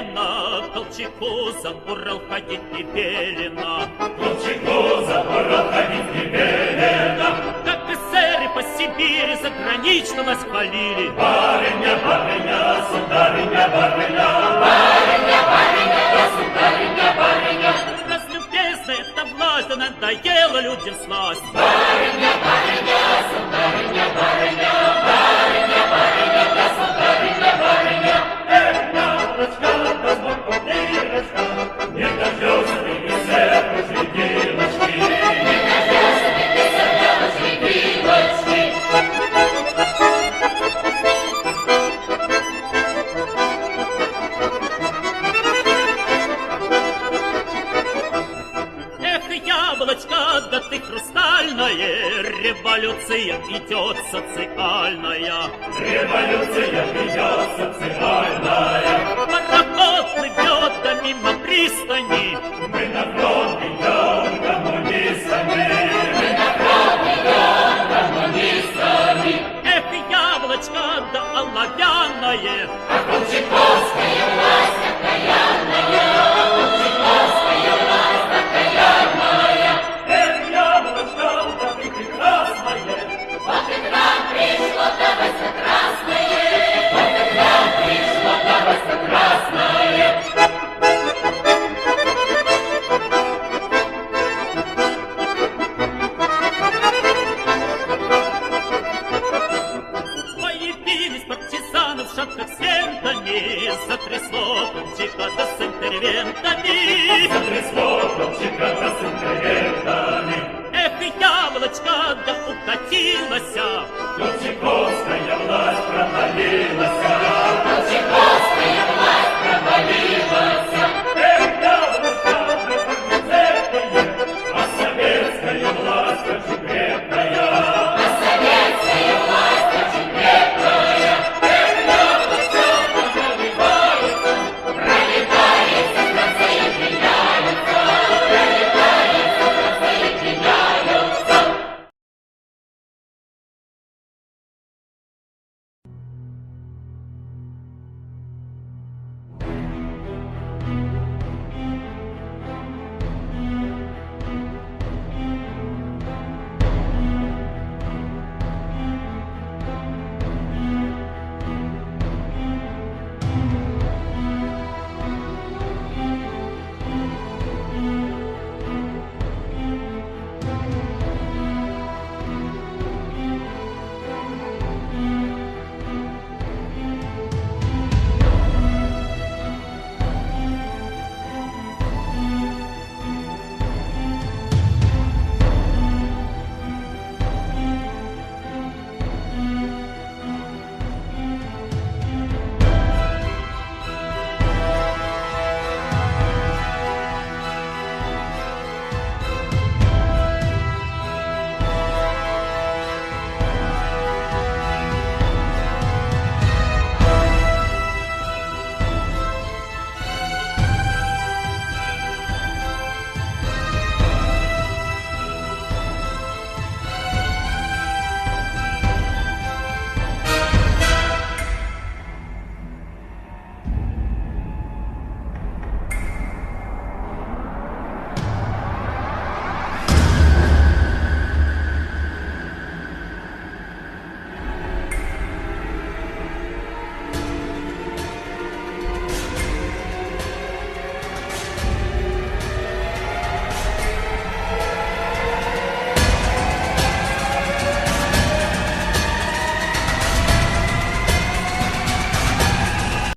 велено, Колчаку за Урал ходить не велено. Колчаку за Урал ходить не велено. Как эсеры по Сибири загранично нас хвалили. Барыня, барыня, сударыня, барыня. Барыня, барыня, государыня, барыня. Разлюбезная эта власть, да надоела людям сласть. Барыня, барыня, сударыня, барыня. Барыня, барыня, государыня, барыня. Эх, Яночка, да звонко дырочка, не дождешься ты эсер, пошли девочки. Не дождешься ты эсер, девочки, девочки. Эх, яблочко, да ты хрустальное, революция идет социальная. Революция идет социальная. Пароход плывет, да мимо пристани. Мы на фронт идем коммунистами. Мы на фронт идем коммунистами. Эх, яблочко, да оловянное. А Колчаковская власть окаянная. Колчаковская власть окаянная. Эх, яблочко, да ты прекрасная. Вот и к нам пришло давайся красное. Вот и к нам пришло давайся красное. Появились партизаны в шапках с лентами. Затрясло Колчака да с интервентами. Затрясло Колчака да с интервентами. Эх, яблочко, да укатилася. Колчаковская власть провалилась.